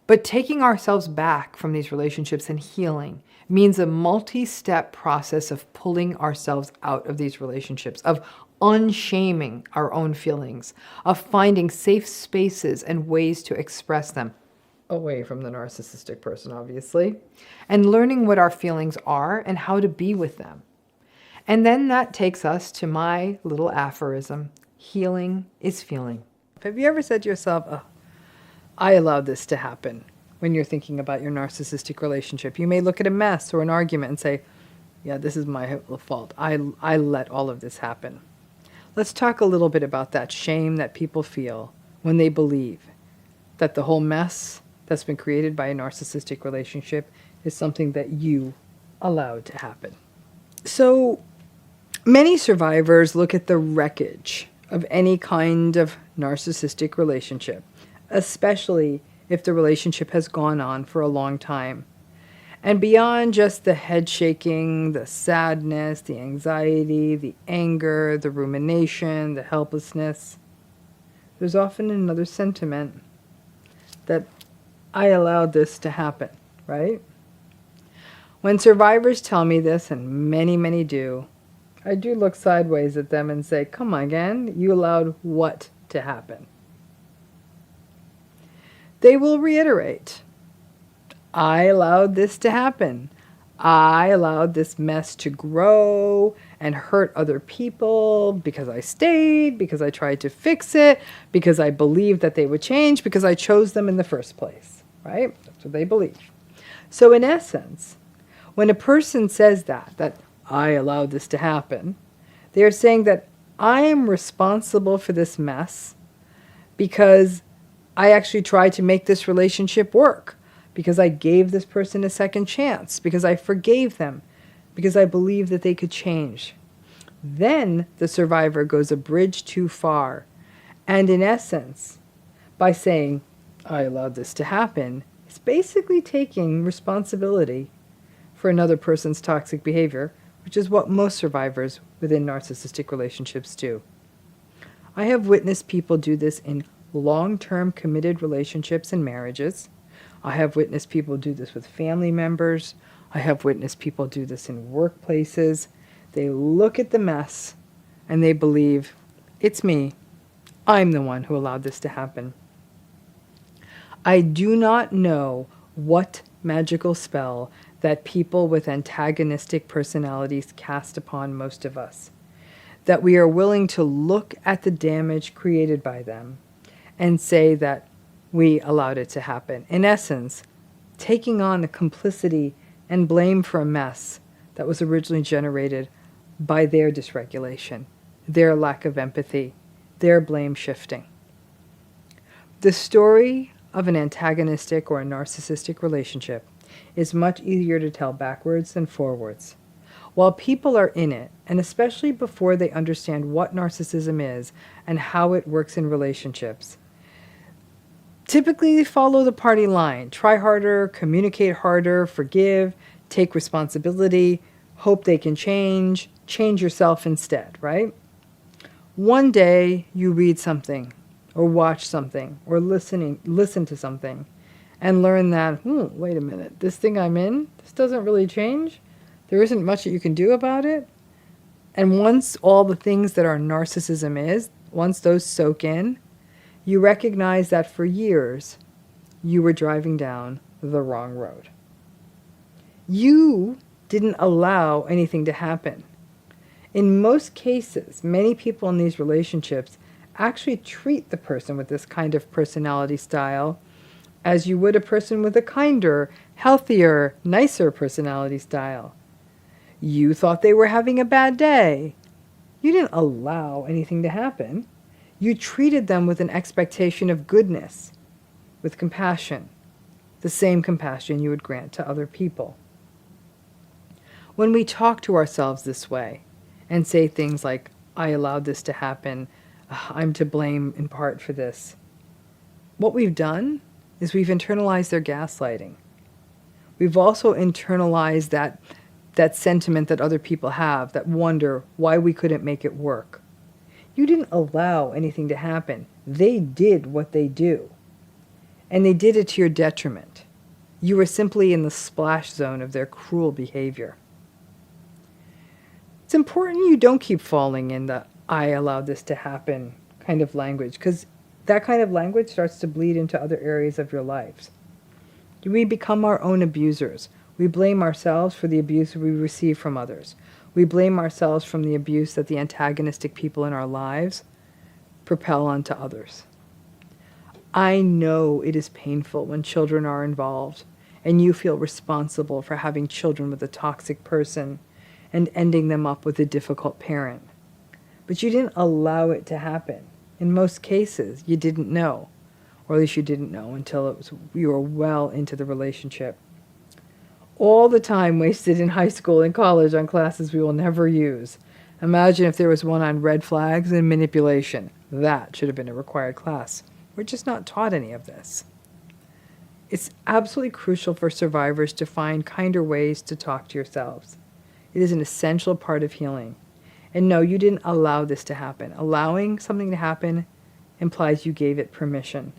But taking ourselves back from these relationships and healing means a multi-step process of pulling ourselves out of these relationships, of unshaming our own feelings, of finding safe spaces and ways to express them, away from the narcissistic person, obviously, and learning what our feelings are and how to be with them. And then that takes us to my little aphorism: healing is feeling. Have you ever said to yourself, oh, I allowed this to happen? When you're thinking about your narcissistic relationship, you may look at a mess or an argument and say, yeah, this is my fault. I let all of this happen. Let's talk a little bit about that shame that people feel when they believe that the whole mess that's been created by a narcissistic relationship is something that you allowed to happen. So many survivors look at the wreckage of any kind of narcissistic relationship, especially if the relationship has gone on for a long time. And beyond just the head shaking, the sadness, the anxiety, the anger, the rumination, the helplessness, there's often another sentiment that I allowed this to happen, right? When survivors tell me this, and many, many do, I do look sideways at them and say, come on again, you allowed what to happen? They will reiterate, I allowed this to happen. I allowed this mess to grow and hurt other people because I stayed, because I tried to fix it, because I believed that they would change, because I chose them in the first place, right? That's what they believe. So in essence, when a person says that I allowed this to happen, they are saying that I am responsible for this mess because I actually tried to make this relationship work, because I gave this person a second chance, because I forgave them, because I believed that they could change. Then the survivor goes a bridge too far. And in essence, by saying, I allowed this to happen, is basically taking responsibility for another person's toxic behavior, which is what most survivors within narcissistic relationships do. I have witnessed people do this in long-term committed relationships and marriages. I have witnessed people do this with family members. I have witnessed people do this in workplaces. They look at the mess and they believe, it's me. I'm the one who allowed this to happen. I do not know what magical spell that people with antagonistic personalities cast upon most of us, that we are willing to look at the damage created by them and say that we allowed it to happen. In essence, taking on the complicity and blame for a mess that was originally generated by their dysregulation, their lack of empathy, their blame shifting. The story of an antagonistic or a narcissistic relationship is much easier to tell backwards than forwards. While people are in it, and especially before they understand what narcissism is and how it works in relationships, typically they follow the party line. Try harder, communicate harder, forgive, take responsibility, hope they can change yourself instead, right? One day you read something or watch something or listen to something and learn that, wait a minute, this thing I'm in, this doesn't really change. There isn't much that you can do about it. And once all the things that our narcissism is, once those soak in, you recognize that for years you were driving down the wrong road. You didn't allow anything to happen. In most cases, many people in these relationships actually treat the person with this kind of personality style as you would a person with a kinder, healthier, nicer personality style. You thought they were having a bad day. You didn't allow anything to happen. You treated them with an expectation of goodness, with compassion, the same compassion you would grant to other people. When we talk to ourselves this way and say things like, I allowed this to happen, I'm to blame in part for this, what we've done is we've internalized their gaslighting. We've also internalized that sentiment that other people have, that wonder why we couldn't make it work. You didn't allow anything to happen. They did what they do. and they did it to your detriment. You were simply in the splash zone of their cruel behavior. It's important you don't keep falling in the "I allowed this to happen" kind of language, because that kind of language starts to bleed into other areas of your lives. We become our own abusers. We blame ourselves for the abuse we receive from others. We blame ourselves from the abuse that the antagonistic people in our lives propel onto others. I know it is painful when children are involved and you feel responsible for having children with a toxic person and ending them up with a difficult parent. But you didn't allow it to happen. In most cases, you didn't know, or at least you didn't know until you were well into the relationship. All the time wasted in high school and college on classes we will never use. Imagine if there was one on red flags and manipulation. That should have been a required class. We're just not taught any of this. It's absolutely crucial for survivors to find kinder ways to talk to yourselves. It is an essential part of healing. And no, you didn't allow this to happen. Allowing something to happen implies you gave it permission.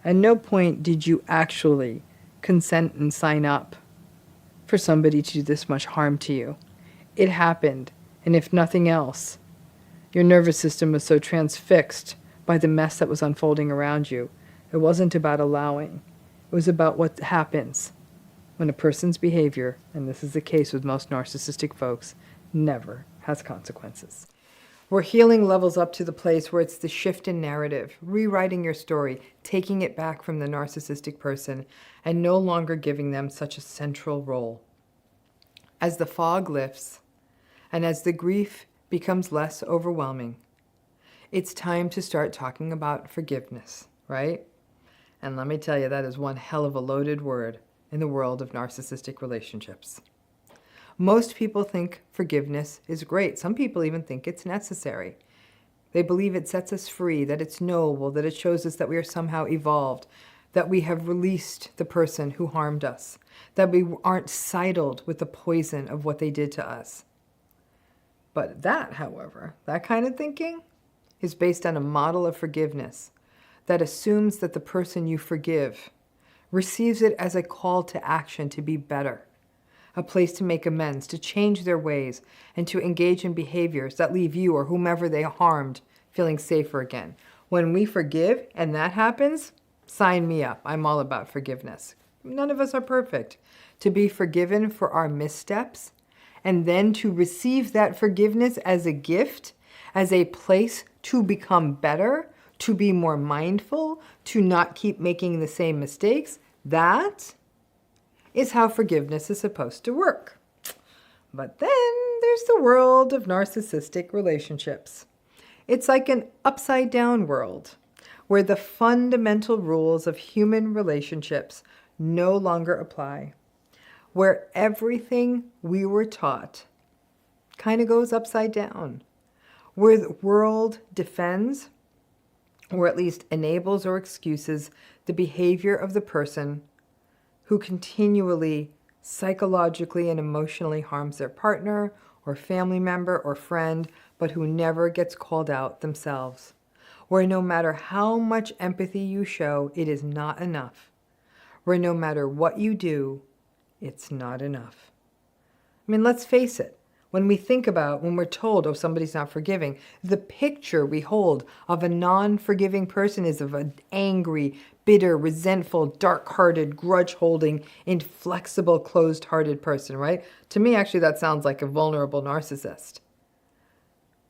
At no point did you actually consent and sign up for somebody to do this much harm to you. It happened, and if nothing else, your nervous system was so transfixed by the mess that was unfolding around you. It wasn't about allowing. It was about what happens when a person's behavior, and this is the case with most narcissistic folks, never has consequences. Where healing levels up to the place where it's the shift in narrative, rewriting your story, taking it back from the narcissistic person, and no longer giving them such a central role. As the fog lifts, and as the grief becomes less overwhelming, it's time to start talking about forgiveness, right? And let me tell you, that is one hell of a loaded word in the world of narcissistic relationships. Most people think forgiveness is great. Some people even think it's necessary. They believe it sets us free, that it's noble, that it shows us that we are somehow evolved, that we have released the person who harmed us, that we aren't sidled with the poison of what they did to us. But that, however, that kind of thinking is based on a model of forgiveness that assumes that the person you forgive receives it as a call to action to be better, a place to make amends, to change their ways, and to engage in behaviors that leave you or whomever they harmed feeling safer again. When we forgive and that happens, sign me up. I'm all about forgiveness. None of us are perfect. To be forgiven for our missteps and then to receive that forgiveness as a gift, as a place to become better, to be more mindful, to not keep making the same mistakes, that is how forgiveness is supposed to work. But then there's the world of narcissistic relationships. It's like an upside down world where the fundamental rules of human relationships no longer apply, where everything we were taught kind of goes upside down, where the world defends, or at least enables or excuses, the behavior of the person who continually psychologically and emotionally harms their partner or family member or friend, but who never gets called out themselves. Where no matter how much empathy you show, it is not enough. Where no matter what you do, it's not enough. I mean, let's face it. When we're told, oh, somebody's not forgiving, the picture we hold of a non-forgiving person is of an angry, bitter, resentful, dark-hearted, grudge-holding, inflexible, closed-hearted person, right? To me, actually, that sounds like a vulnerable narcissist.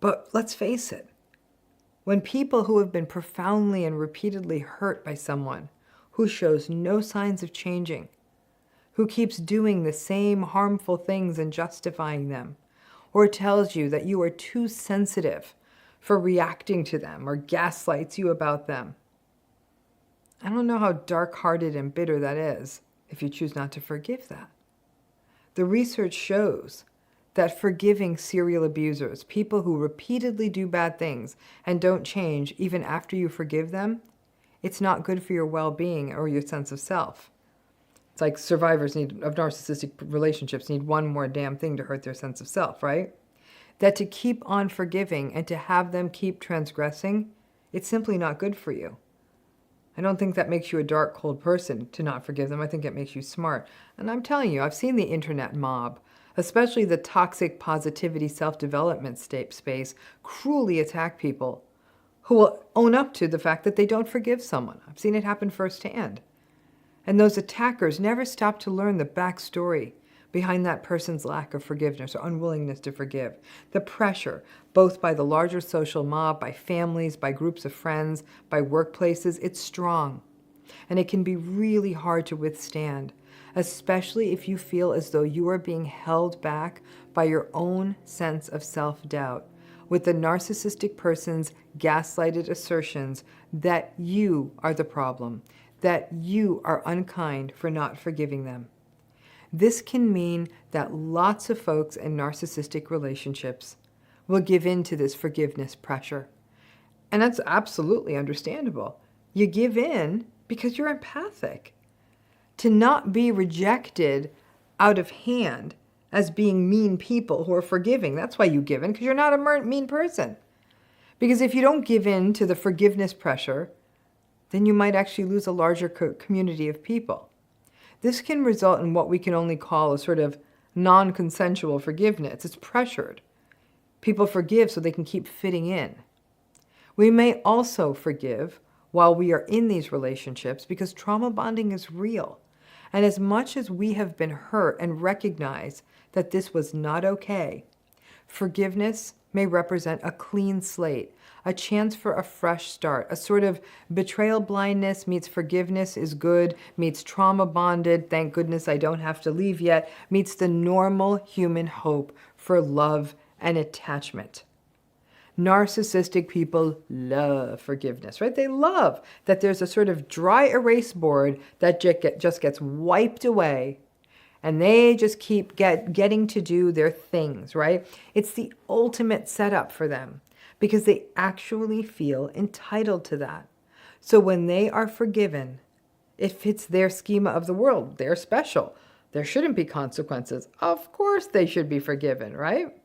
But let's face it. When people who have been profoundly and repeatedly hurt by someone who shows no signs of changing, who keeps doing the same harmful things and justifying them, or tells you that you are too sensitive for reacting to them, or gaslights you about them, I don't know how dark-hearted and bitter that is if you choose not to forgive that. The research shows that forgiving serial abusers, people who repeatedly do bad things and don't change even after you forgive them, it's not good for your well-being or your sense of self. It's like survivors of narcissistic relationships need one more damn thing to hurt their sense of self, right? That to keep on forgiving and to have them keep transgressing, it's simply not good for you. I don't think that makes you a dark, cold person to not forgive them. I think it makes you smart. And I'm telling you, I've seen the internet mob, especially the toxic positivity self-development space, cruelly attack people who will own up to the fact that they don't forgive someone. I've seen it happen firsthand. And those attackers never stop to learn the backstory behind that person's lack of forgiveness or unwillingness to forgive. The pressure, both by the larger social mob, by families, by groups of friends, by workplaces, it's strong. And it can be really hard to withstand, especially if you feel as though you are being held back by your own sense of self-doubt, with the narcissistic person's gaslighted assertions that you are the problem, that you are unkind for not forgiving them. This can mean that lots of folks in narcissistic relationships will give in to this forgiveness pressure. And that's absolutely understandable. You give in because you're empathic. To not be rejected out of hand as being mean people who are forgiving, that's why you give in, because you're not a mean person. Because if you don't give in to the forgiveness pressure, then you might actually lose a larger community of people. This can result in what we can only call a sort of non-consensual forgiveness. It's pressured. People forgive so they can keep fitting in. We may also forgive while we are in these relationships because trauma bonding is real. And as much as we have been hurt and recognize that this was not okay, forgiveness may represent a clean slate, a chance for a fresh start, a sort of betrayal blindness meets forgiveness is good, meets trauma bonded, thank goodness I don't have to leave yet, meets the normal human hope for love and attachment. Narcissistic people love forgiveness, right? They love that there's a sort of dry erase board that just gets wiped away, and they just keep getting to do their things, right? It's the ultimate setup for them because they actually feel entitled to that. So when they are forgiven, it fits their schema of the world. They're special. There shouldn't be consequences. Of course they should be forgiven, right?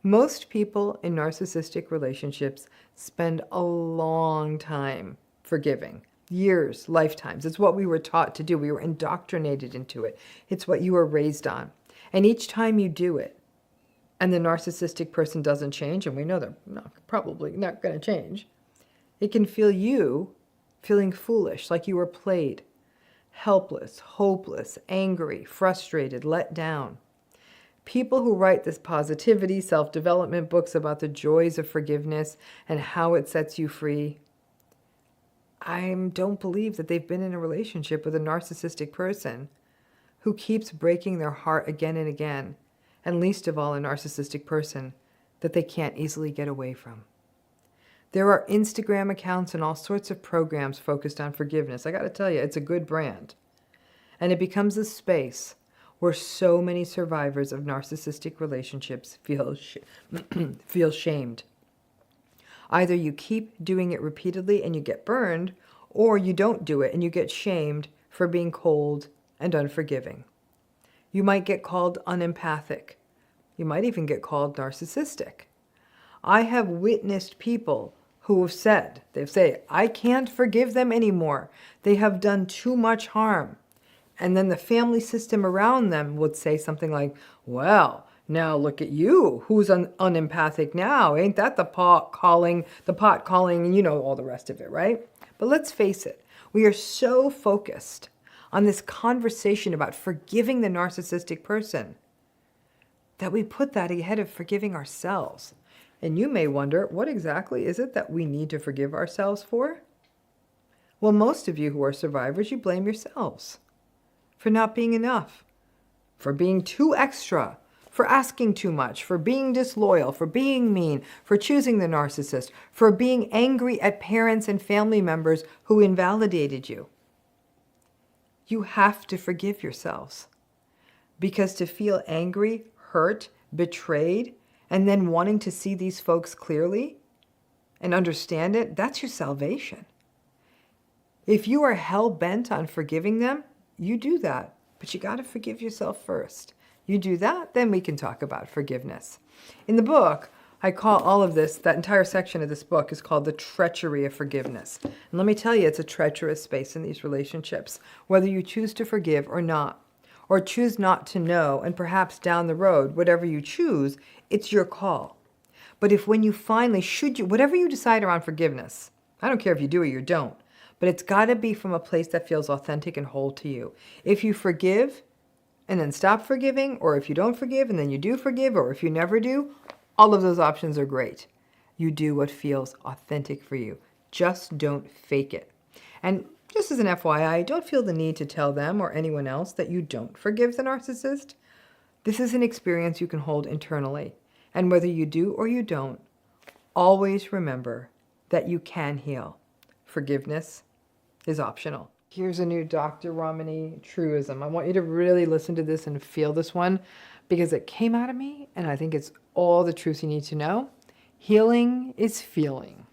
Most people in narcissistic relationships spend a long time forgiving. Years, lifetimes. It's what we were taught to do. We were indoctrinated into it. It's what you were raised on. And each time you do it, and the narcissistic person doesn't change, and we know they're probably not going to change, it can feel you feeling foolish, like you were played, helpless, hopeless, angry, frustrated, let down. People who write this positivity, self-development books about the joys of forgiveness and how it sets you free, I don't believe that they've been in a relationship with a narcissistic person who keeps breaking their heart again and again, and least of all a narcissistic person that they can't easily get away from. There are Instagram accounts and all sorts of programs focused on forgiveness. I got to tell you, it's a good brand. And it becomes a space where so many survivors of narcissistic relationships feel shamed. Either you keep doing it repeatedly and you get burned, or you don't do it and you get shamed for being cold and unforgiving. You might get called unempathic. You might even get called narcissistic. I have witnessed people who have said, I can't forgive them anymore. They have done too much harm. And then the family system around them would say something like, well, now look at you, who's unempathic now? Ain't that the pot calling, and you know all the rest of it, right? But let's face it, we are so focused on this conversation about forgiving the narcissistic person that we put that ahead of forgiving ourselves. And you may wonder, what exactly is it that we need to forgive ourselves for? Well, most of you who are survivors, you blame yourselves for not being enough, for being too extra, for asking too much, for being disloyal, for being mean, for choosing the narcissist, for being angry at parents and family members who invalidated you. You have to forgive yourselves, because to feel angry, hurt, betrayed, and then wanting to see these folks clearly and understand it, that's your salvation. If you are hell-bent on forgiving them, you do that, but you got to forgive yourself first. You do that, then we can talk about forgiveness. In the book, I call all of this, that entire section of this book is called The Treachery of Forgiveness. And let me tell you, it's a treacherous space in these relationships, whether you choose to forgive or not, or choose not to know, and perhaps down the road, whatever you choose, it's your call. But if when you finally, whatever you decide around forgiveness, I don't care if you do or you don't, but it's got to be from a place that feels authentic and whole to you. If you forgive and then stop forgiving, or if you don't forgive and then you do forgive, or if you never do, all of those options are great. You do what feels authentic for you. Just don't fake it. And just as an FYI, don't feel the need to tell them or anyone else that you don't forgive the narcissist. This is an experience you can hold internally. And whether you do or you don't, always remember that you can heal. Forgiveness is optional. Here's a new Dr. Ramani truism. I want you to really listen to this and feel this one because it came out of me and I think it's all the truth you need to know. Healing is feeling.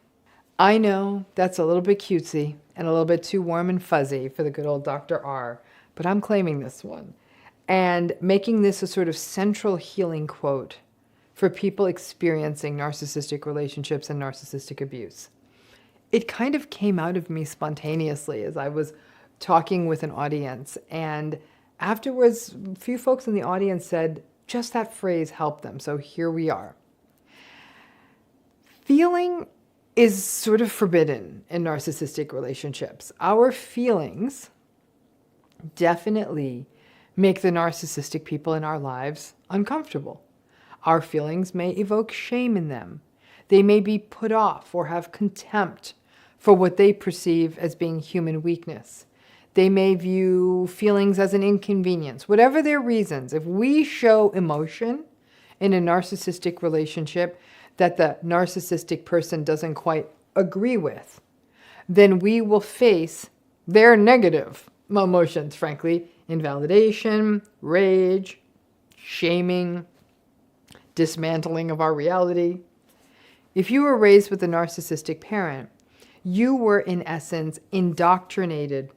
I know that's a little bit cutesy and a little bit too warm and fuzzy for the good old Dr. R, but I'm claiming this one and making this a sort of central healing quote for people experiencing narcissistic relationships and narcissistic abuse. It kind of came out of me spontaneously as I was talking with an audience, and afterwards, a few folks in the audience said just that phrase helped them, so here we are. Feeling is sort of forbidden in narcissistic relationships. Our feelings definitely make the narcissistic people in our lives uncomfortable. Our feelings may evoke shame in them. They may be put off or have contempt for what they perceive as being human weakness. They may view feelings as an inconvenience. Whatever their reasons, if we show emotion in a narcissistic relationship that the narcissistic person doesn't quite agree with, then we will face their negative emotions, frankly, invalidation, rage, shaming, dismantling of our reality. If you were raised with a narcissistic parent, you were in essence indoctrinated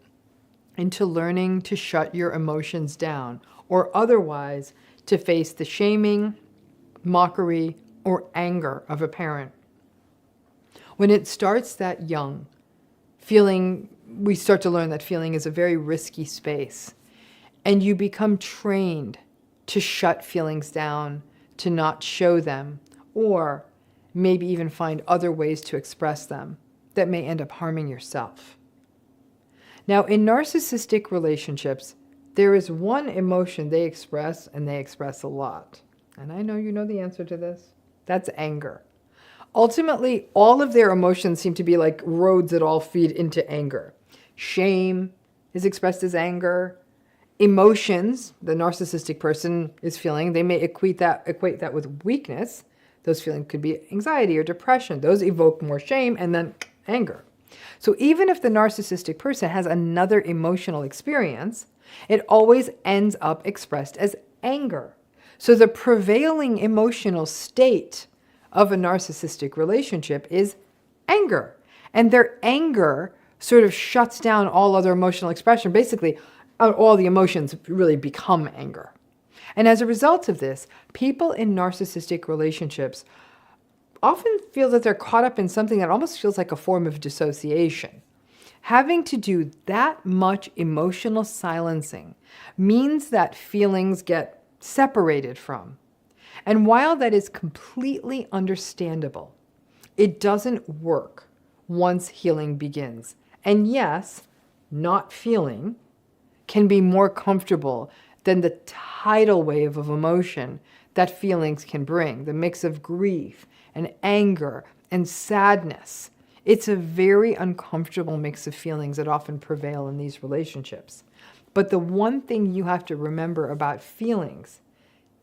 into learning to shut your emotions down or otherwise to face the shaming, mockery, or anger of a parent. When it starts that young, we start to learn that feeling is a very risky space, and you become trained to shut feelings down, to not show them, or maybe even find other ways to express them that may end up harming yourself. Now, in narcissistic relationships, there is one emotion they express, and they express a lot. And I know you know the answer to this. That's anger. Ultimately, all of their emotions seem to be like roads that all feed into anger. Shame is expressed as anger. Emotions, the narcissistic person is feeling, they may equate that with weakness. Those feelings could be anxiety or depression. Those evoke more shame and then anger. So even if the narcissistic person has another emotional experience, it always ends up expressed as anger. So the prevailing emotional state of a narcissistic relationship is anger. And their anger sort of shuts down all other emotional expression. Basically, all the emotions really become anger. And as a result of this, people in narcissistic relationships often feel that they're caught up in something that almost feels like a form of dissociation. Having to do that much emotional silencing means that feelings get separated from. And while that is completely understandable, it doesn't work once healing begins. And yes, not feeling can be more comfortable than the tidal wave of emotion that feelings can bring, the mix of grief and anger and sadness. It's a very uncomfortable mix of feelings that often prevail in these relationships. But the one thing you have to remember about feelings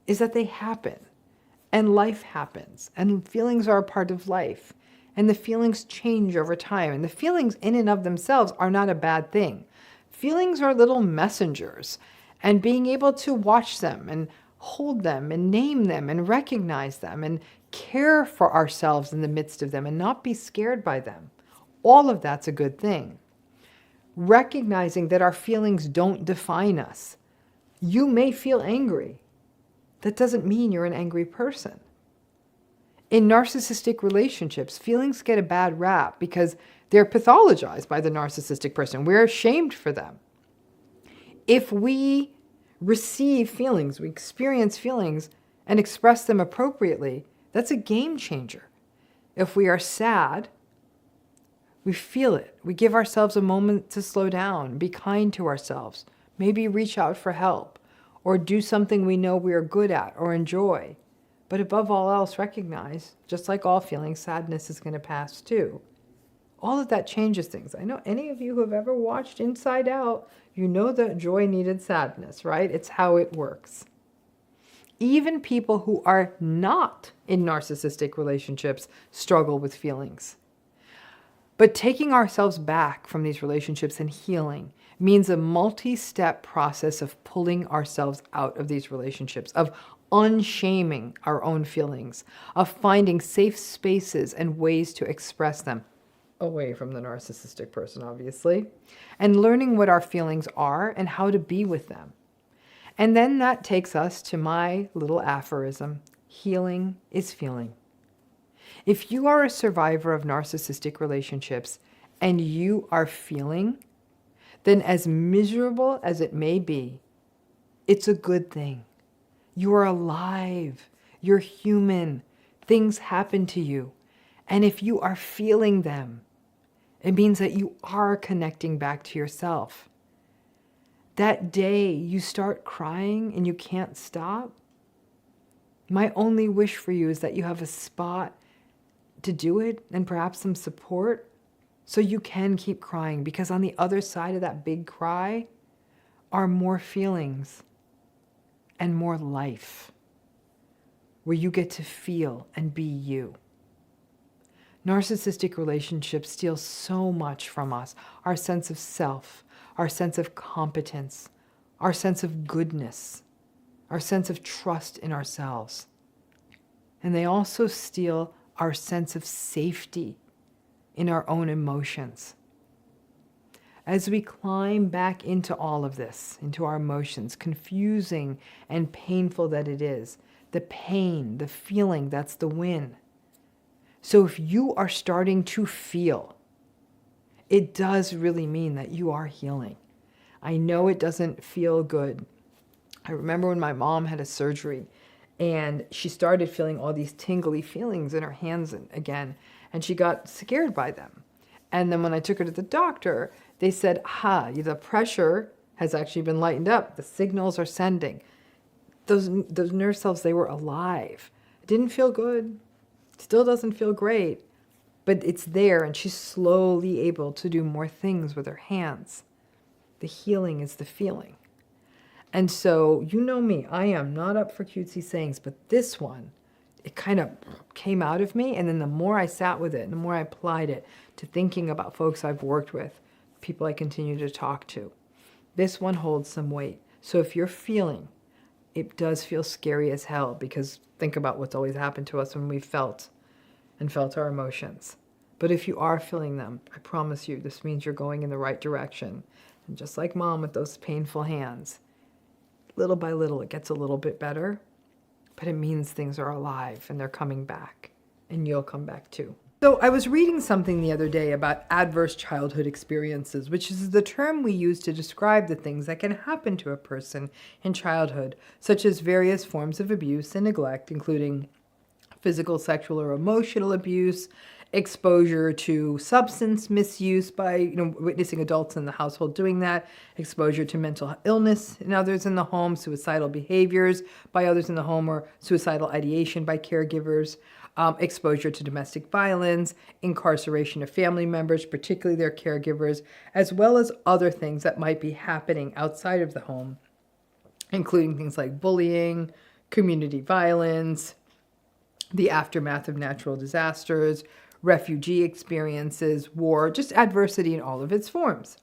is that they happen, and life happens, and feelings are a part of life, and the feelings change over time, and the feelings in and of themselves are not a bad thing. Feelings are little messengers, and being able to watch them and hold them and name them and recognize them and care for ourselves in the midst of them and not be scared by them, all of that's a good thing. Recognizing that our feelings don't define us. You may feel angry. That doesn't mean you're an angry person. In narcissistic relationships, feelings get a bad rap because they're pathologized by the narcissistic person. We're ashamed for them. If we receive feelings, we experience feelings and express them appropriately, that's a game changer. If we are sad, we feel it. We give ourselves a moment to slow down, be kind to ourselves, maybe reach out for help, or do something we know we are good at or enjoy. But above all else, recognize, just like all feelings, sadness is going to pass too. All of that changes things. I know any of you who have ever watched Inside Out, you know that joy needed sadness, right? It's how it works. Even people who are not in narcissistic relationships struggle with feelings. But taking ourselves back from these relationships and healing means a multi-step process of pulling ourselves out of these relationships, of unshaming our own feelings, of finding safe spaces and ways to express them, away from the narcissistic person, obviously, and learning what our feelings are and how to be with them. And then that takes us to my little aphorism: healing is feeling. If you are a survivor of narcissistic relationships and you are feeling, then as miserable as it may be, it's a good thing. You are alive. You're human. Things happen to you. And if you are feeling them, it means that you are connecting back to yourself. That day you start crying and you can't stop, my only wish for you is that you have a spot to do it and perhaps some support so you can keep crying, because on the other side of that big cry are more feelings and more life where you get to feel and be you. Narcissistic relationships steal so much from us: our sense of self, our sense of competence, our sense of goodness, our sense of trust in ourselves. And they also steal our sense of safety in our own emotions. As we climb back into all of this, into our emotions, confusing and painful that it is, the pain, the feeling, that's the win. So if you are starting to feel, it does really mean that you are healing. I know it doesn't feel good. I remember when my mom had a surgery and she started feeling all these tingly feelings in her hands again, and she got scared by them. And then when I took her to the doctor, they said, the pressure has actually been lightened up. The signals are sending. Those nerve cells, they were alive. It didn't feel good. Still doesn't feel great, but it's there, and she's slowly able to do more things with her hands. The healing is the feeling. And so, you know me, I am not up for cutesy sayings, but this one, it kind of came out of me, and then the more I sat with it, and the more I applied it to thinking about folks I've worked with, people I continue to talk to, this one holds some weight. So if you're feeling, it does feel scary as hell, because think about what's always happened to us when we felt our emotions. But if you are feeling them, I promise you, this means you're going in the right direction. And just like mom with those painful hands, little by little, it gets a little bit better, but it means things are alive and they're coming back, and you'll come back too. So I was reading something the other day about adverse childhood experiences, which is the term we use to describe the things that can happen to a person in childhood, such as various forms of abuse and neglect, including physical, sexual, or emotional abuse, exposure to substance misuse by witnessing adults in the household doing that, exposure to mental illness in others in the home, suicidal behaviors by others in the home, or suicidal ideation by caregivers, exposure to domestic violence, incarceration of family members, particularly their caregivers, as well as other things that might be happening outside of the home, including things like bullying, community violence, the aftermath of natural disasters, refugee experiences, war, just adversity in all of its forms.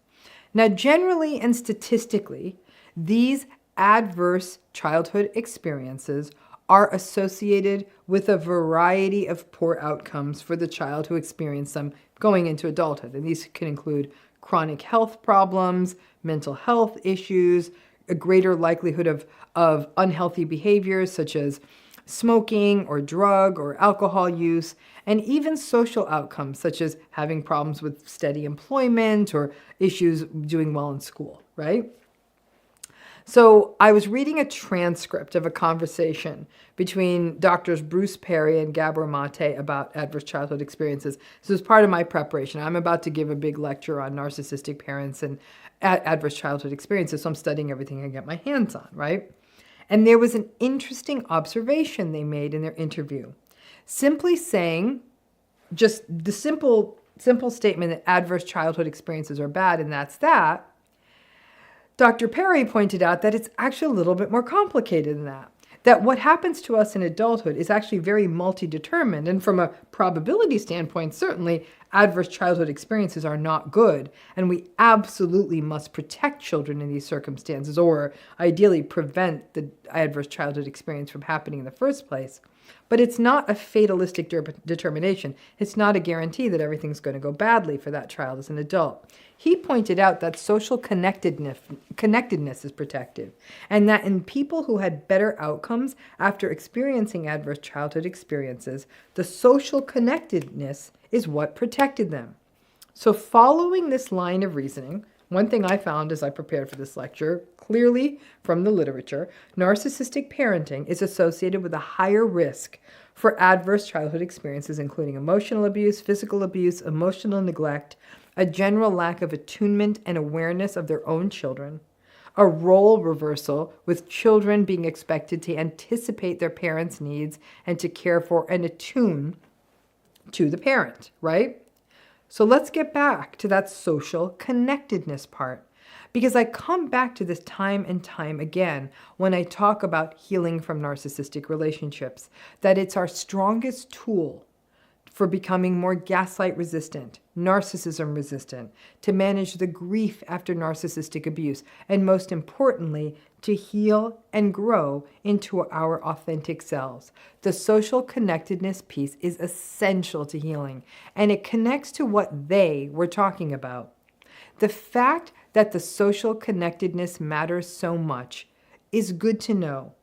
Now, generally and statistically, these adverse childhood experiences are associated with a variety of poor outcomes for the child who experienced them going into adulthood. And these can include chronic health problems, mental health issues, a greater likelihood of unhealthy behaviors such as smoking or drug or alcohol use, and even social outcomes such as having problems with steady employment or issues doing well in school, right? So I was reading a transcript of a conversation between doctors Bruce Perry and Gabor Mate about adverse childhood experiences. This was part of my preparation. I'm about to give a big lecture on narcissistic parents and adverse childhood experiences, so I'm studying everything I can get my hands on, right? And there was an interesting observation they made in their interview. Simply saying, just the simple statement that adverse childhood experiences are bad and that's that, Dr. Perry pointed out that it's actually a little bit more complicated than that. That what happens to us in adulthood is actually very multi-determined. And from a probability standpoint, certainly adverse childhood experiences are not good. And we absolutely must protect children in these circumstances, or ideally prevent the adverse childhood experience from happening in the first place. But it's not a fatalistic determination. It's not a guarantee that everything's going to go badly for that child as an adult. He pointed out that social connectedness is protective, and that in people who had better outcomes after experiencing adverse childhood experiences, the social connectedness is what protected them. So following this line of reasoning, one thing I found as I prepared for this lecture, clearly from the literature, narcissistic parenting is associated with a higher risk for adverse childhood experiences, including emotional abuse, physical abuse, emotional neglect, a general lack of attunement and awareness of their own children, a role reversal with children being expected to anticipate their parents' needs and to care for and attune to the parent, right? So let's get back to that social connectedness part, because I come back to this time and time again when I talk about healing from narcissistic relationships, that it's our strongest tool for becoming more gaslight resistant, narcissism resistant, to manage the grief after narcissistic abuse, and most importantly, to heal and grow into our authentic selves. The social connectedness piece is essential to healing, and it connects to what they were talking about. The fact that the social connectedness matters so much is good to know,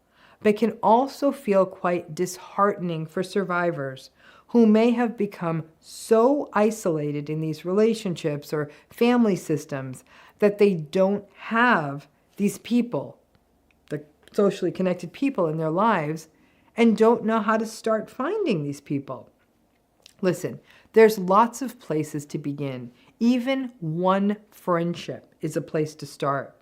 but can also feel quite disheartening for survivors who may have become so isolated in these relationships or family systems that they don't have these people, the socially connected people in their lives, and don't know how to start finding these people. Listen, there's lots of places to begin. Even one friendship is a place to start.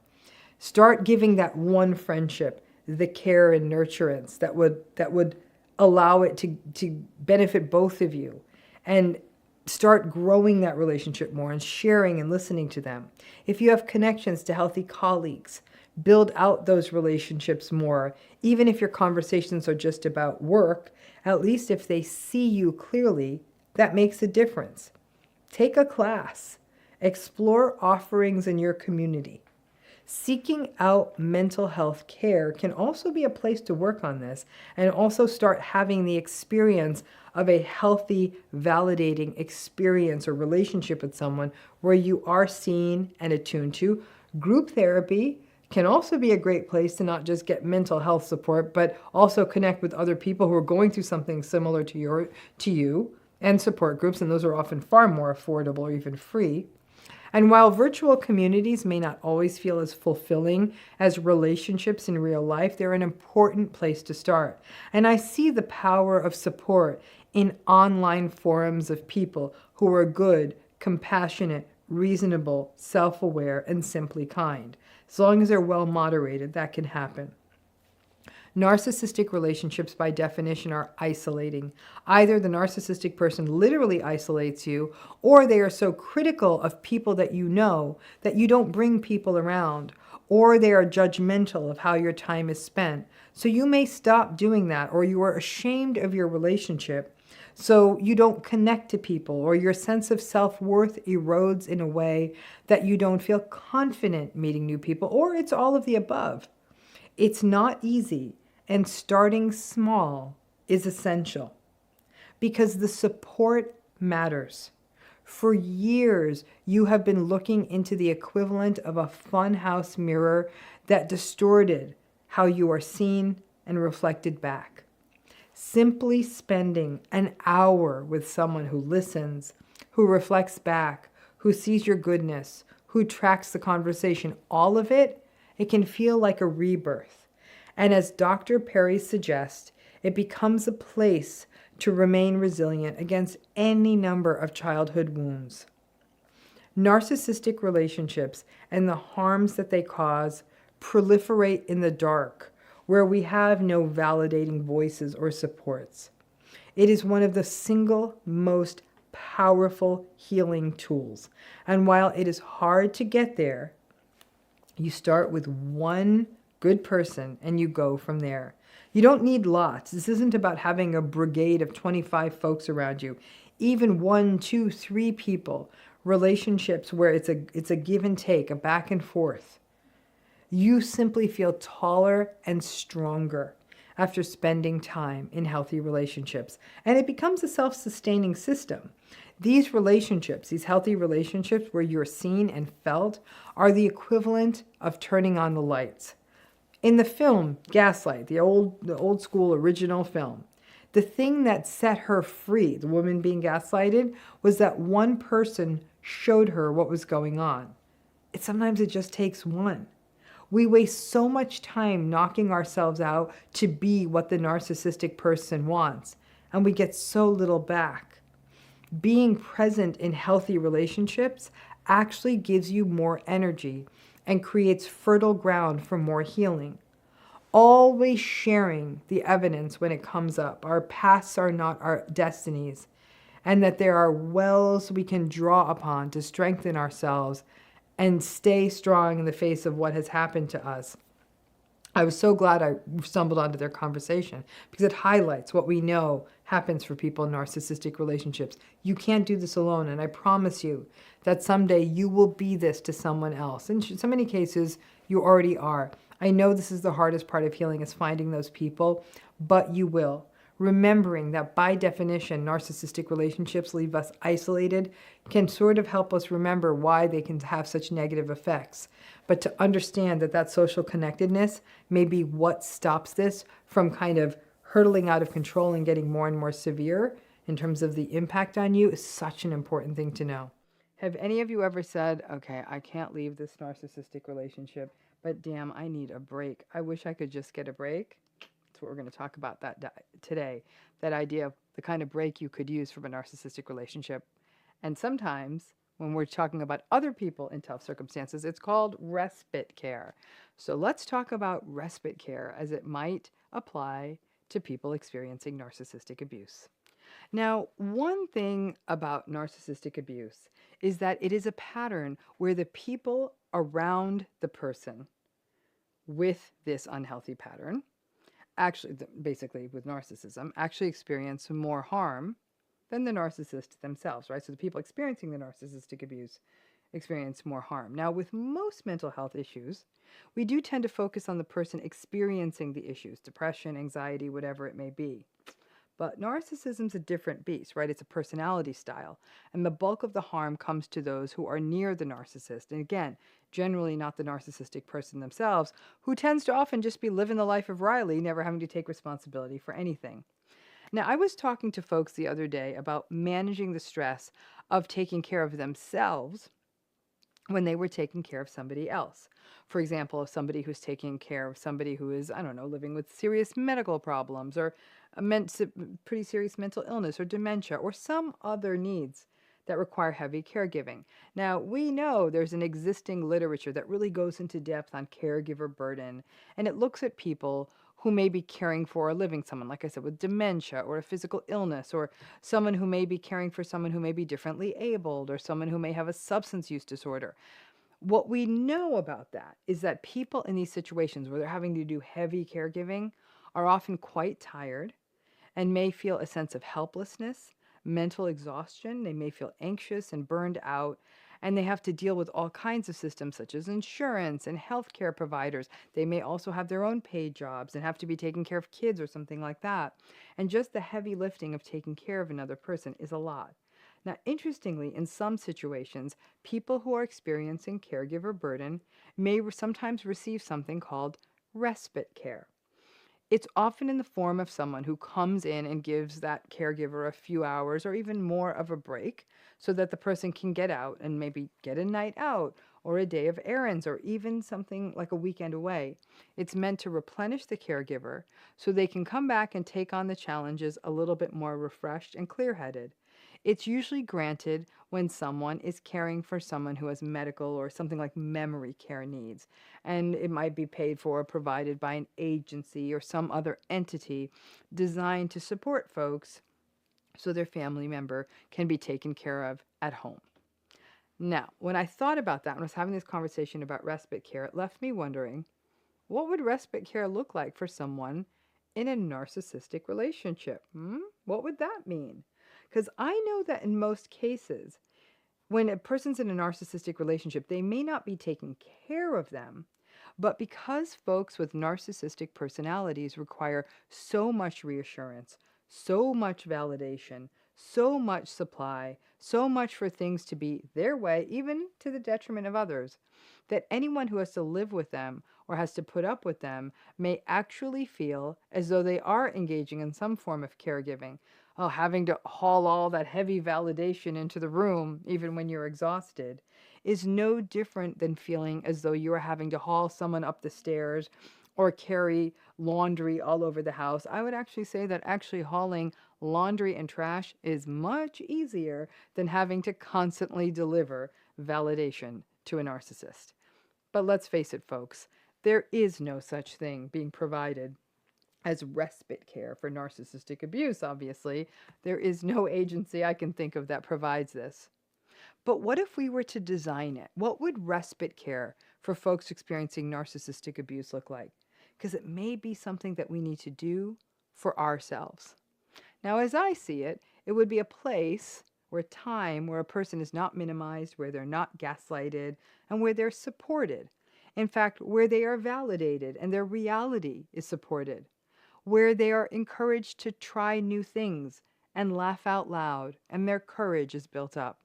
Start giving that one friendship the care and nurturance that would allow it to benefit both of you, and start growing that relationship more and sharing and listening to them. If you have connections to healthy colleagues, build out those relationships more. Even if your conversations are just about work, at least if they see you clearly, that makes a difference. Take a class. Explore offerings in your community. Seeking out mental health care can also be a place to work on this, and also start having the experience of a healthy, validating experience or relationship with someone where you are seen and attuned to. Group therapy can also be a great place to not just get mental health support, but also connect with other people who are going through something similar to you, and support groups, and those are often far more affordable or even free. And while virtual communities may not always feel as fulfilling as relationships in real life, they're an important place to start. And I see the power of support in online forums of people who are good, compassionate, reasonable, self-aware, and simply kind. As long as they're well moderated, that can happen. Narcissistic relationships, by definition, are isolating. Either the narcissistic person literally isolates you, or they are so critical of people that you know that you don't bring people around, or they are judgmental of how your time is spent. So you may stop doing that, or you are ashamed of your relationship, so you don't connect to people, or your sense of self-worth erodes in a way that you don't feel confident meeting new people, or it's all of the above. It's not easy, and starting small is essential because the support matters. For years, you have been looking into the equivalent of a funhouse mirror that distorted how you are seen and reflected back. Simply spending an hour with someone who listens, who reflects back, who sees your goodness, who tracks the conversation, all of it, it can feel like a rebirth. And as Dr. Perry suggests, it becomes a place to remain resilient against any number of childhood wounds. Narcissistic relationships and the harms that they cause proliferate in the dark, where we have no validating voices or supports. It is one of the single most powerful healing tools. And while it is hard to get there, you start with one good person and you go from there. You don't need lots. This isn't about having a brigade of 25 folks around you. Even 1, 2, 3 people, relationships where it's a give and take, a back and forth. You simply feel taller and stronger after spending time in healthy relationships. And it becomes a self-sustaining system. These relationships, these healthy relationships where you're seen and felt, are the equivalent of turning on the lights. In the film Gaslight, the old school original film, the thing that set her free, the woman being gaslighted, was that one person showed her what was going on. Sometimes it just takes one. We waste so much time knocking ourselves out to be what the narcissistic person wants, and we get so little back. Being present in healthy relationships actually gives you more energy and creates fertile ground for more healing. Always sharing the evidence when it comes up. Our pasts are not our destinies, and that there are wells we can draw upon to strengthen ourselves and stay strong in the face of what has happened to us. I was so glad I stumbled onto their conversation because it highlights what we know happens for people in narcissistic relationships. You can't do this alone, and I promise you that someday you will be this to someone else. In so many cases, you already are. I know this is the hardest part of healing, is finding those people, but you will. Remembering that by definition, narcissistic relationships leave us isolated can sort of help us remember why they can have such negative effects. But to understand that that social connectedness may be what stops this from kind of hurtling out of control and getting more and more severe in terms of the impact on you is such an important thing to know. Have any of you ever said, okay, I can't leave this narcissistic relationship, but damn, I need a break. I wish I could just get a break. That's what we're going to talk about today. That idea of the kind of break you could use from a narcissistic relationship. And sometimes when we're talking about other people in tough circumstances, it's called respite care. So let's talk about respite care as it might apply to people experiencing narcissistic abuse. Now, one thing about narcissistic abuse is that it is a pattern where the people around the person with this unhealthy pattern, actually, basically with narcissism, actually experience more harm than the narcissist themselves, right? So the people experiencing the narcissistic abuse experience more harm. Now, with most mental health issues, we do tend to focus on the person experiencing the issues, depression, anxiety, whatever it may be. But narcissism's a different beast, right? It's a personality style. And the bulk of the harm comes to those who are near the narcissist. And again, generally not the narcissistic person themselves, who tends to often just be living the life of Riley, never having to take responsibility for anything. Now, I was talking to folks the other day about managing the stress of taking care of themselves when they were taking care of somebody else. For example, somebody who's taking care of somebody who is, I don't know, living with serious medical problems or pretty serious mental illness or dementia or some other needs that require heavy caregiving. Now, we know there's an existing literature that really goes into depth on caregiver burden, and it looks at people who may be caring for or living someone, like I said, with dementia or a physical illness, or someone who may be caring for someone who may be differently abled, or someone who may have a substance use disorder. What we know about that is that people in these situations where they're having to do heavy caregiving are often quite tired and may feel a sense of helplessness, mental exhaustion. They may feel anxious and burned out, and they have to deal with all kinds of systems such as insurance and healthcare providers. They may also have their own paid jobs and have to be taking care of kids or something like that. And just the heavy lifting of taking care of another person is a lot. Now, interestingly, in some situations, people who are experiencing caregiver burden may sometimes receive something called respite care. It's often in the form of someone who comes in and gives that caregiver a few hours or even more of a break so that the person can get out and maybe get a night out or a day of errands or even something like a weekend away. It's meant to replenish the caregiver so they can come back and take on the challenges a little bit more refreshed and clear-headed. It's usually granted when someone is caring for someone who has medical or something like memory care needs, and it might be paid for or provided by an agency or some other entity designed to support folks so their family member can be taken care of at home. Now, when I thought about that, when I was having this conversation about respite care, it left me wondering, what would respite care look like for someone in a narcissistic relationship? What would that mean? Because I know that in most cases, when a person's in a narcissistic relationship, they may not be taking care of them, but because folks with narcissistic personalities require so much reassurance, so much validation, so much supply, so much for things to be their way, even to the detriment of others, that anyone who has to live with them or has to put up with them may actually feel as though they are engaging in some form of caregiving. Oh, having to haul all that heavy validation into the room, even when you're exhausted, is no different than feeling as though you are having to haul someone up the stairs or carry laundry all over the house. I would actually say that actually hauling laundry and trash is much easier than having to constantly deliver validation to a narcissist. But let's face it, folks, there is no such thing being provided as respite care for narcissistic abuse, obviously. There is no agency I can think of that provides this. But what if we were to design it? What would respite care for folks experiencing narcissistic abuse look like? Because it may be something that we need to do for ourselves. Now, as I see it, it would be a place or a time where a person is not minimized, where they're not gaslighted, and where they're supported. In fact, where they are validated and their reality is supported, where they are encouraged to try new things and laugh out loud, and their courage is built up,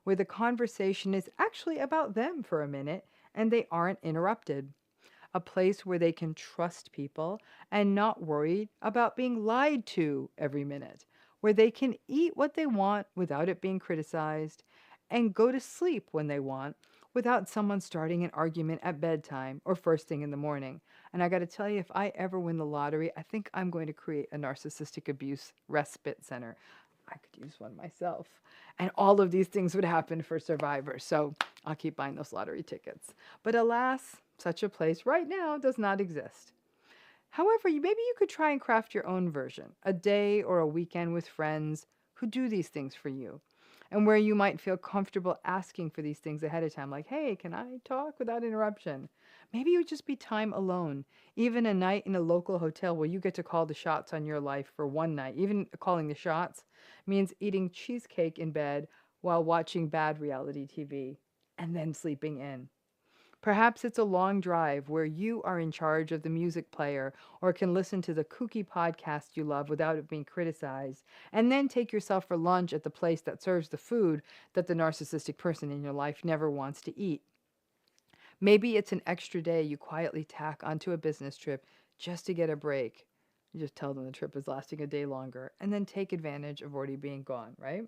where the conversation is actually about them for a minute and they aren't interrupted. A place where they can trust people and not worried about being lied to every minute, where they can eat what they want without it being criticized and go to sleep when they want without someone starting an argument at bedtime or first thing in the morning. And I got to tell you, if I ever win the lottery, I think I'm going to create a narcissistic abuse respite center. I could use one myself. And all of these things would happen for survivors. So I'll keep buying those lottery tickets. But alas, such a place right now does not exist. However, maybe you could try and craft your own version, a day or a weekend with friends who do these things for you, and where you might feel comfortable asking for these things ahead of time, like, hey, can I talk without interruption? Maybe it would just be time alone, even a night in a local hotel where you get to call the shots on your life for one night. Even calling the shots means eating cheesecake in bed while watching bad reality TV and then sleeping in. Perhaps it's a long drive where you are in charge of the music player or can listen to the kooky podcast you love without it being criticized, and then take yourself for lunch at the place that serves the food that the narcissistic person in your life never wants to eat. Maybe it's an extra day you quietly tack onto a business trip just to get a break. You just tell them the trip is lasting a day longer, and then take advantage of already being gone, right?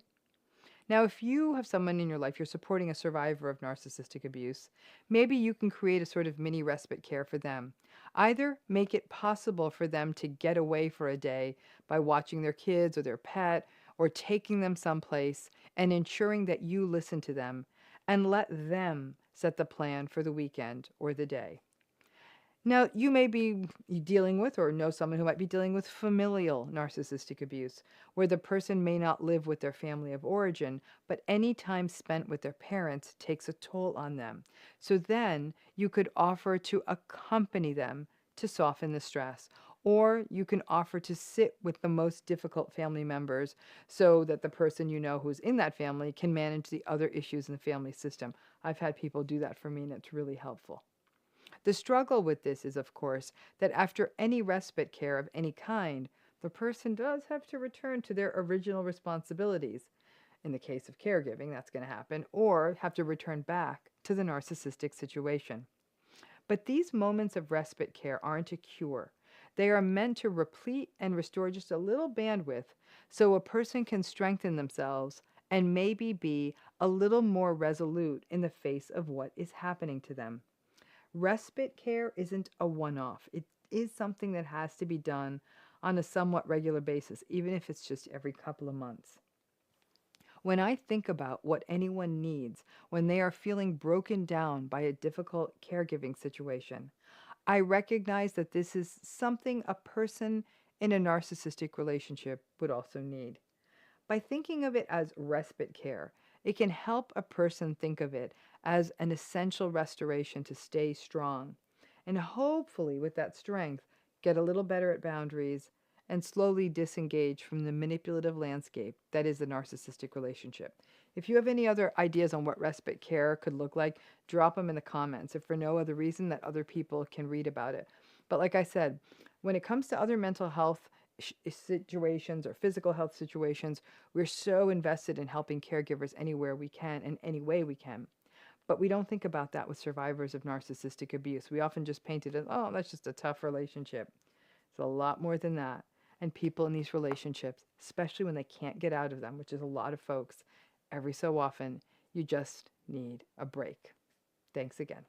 Now, if you have someone in your life, you're supporting a survivor of narcissistic abuse, maybe you can create a sort of mini respite care for them. Either make it possible for them to get away for a day by watching their kids or their pet, or taking them someplace and ensuring that you listen to them and let them set the plan for the weekend or the day. Now, you may be dealing with or know someone who might be dealing with familial narcissistic abuse, where the person may not live with their family of origin, but any time spent with their parents takes a toll on them. So then you could offer to accompany them to soften the stress, or you can offer to sit with the most difficult family members so that the person you know who's in that family can manage the other issues in the family system. I've had people do that for me, and it's really helpful. The struggle with this is, of course, that after any respite care of any kind, the person does have to return to their original responsibilities. In the case of caregiving, that's going to happen, or have to return back to the narcissistic situation. But these moments of respite care aren't a cure. They are meant to replete and restore just a little bandwidth so a person can strengthen themselves and maybe be a little more resolute in the face of what is happening to them. Respite care isn't a one-off. It is something that has to be done on a somewhat regular basis, even if it's just every couple of months. When I think about what anyone needs when they are feeling broken down by a difficult caregiving situation, I recognize that this is something a person in a narcissistic relationship would also need. By thinking of it as respite care, it can help a person think of it as an essential restoration to stay strong. And hopefully, with that strength, get a little better at boundaries and slowly disengage from the manipulative landscape that is the narcissistic relationship. If you have any other ideas on what respite care could look like, drop them in the comments, if for no other reason that other people can read about it. But like I said, when it comes to other mental health situations or physical health situations, we're so invested in helping caregivers anywhere we can and any way we can. But we don't think about that with survivors of narcissistic abuse. We often just paint it as, oh, that's just a tough relationship. It's a lot more than that. And people in these relationships, especially when they can't get out of them, which is a lot of folks, every so often, you just need a break. Thanks again.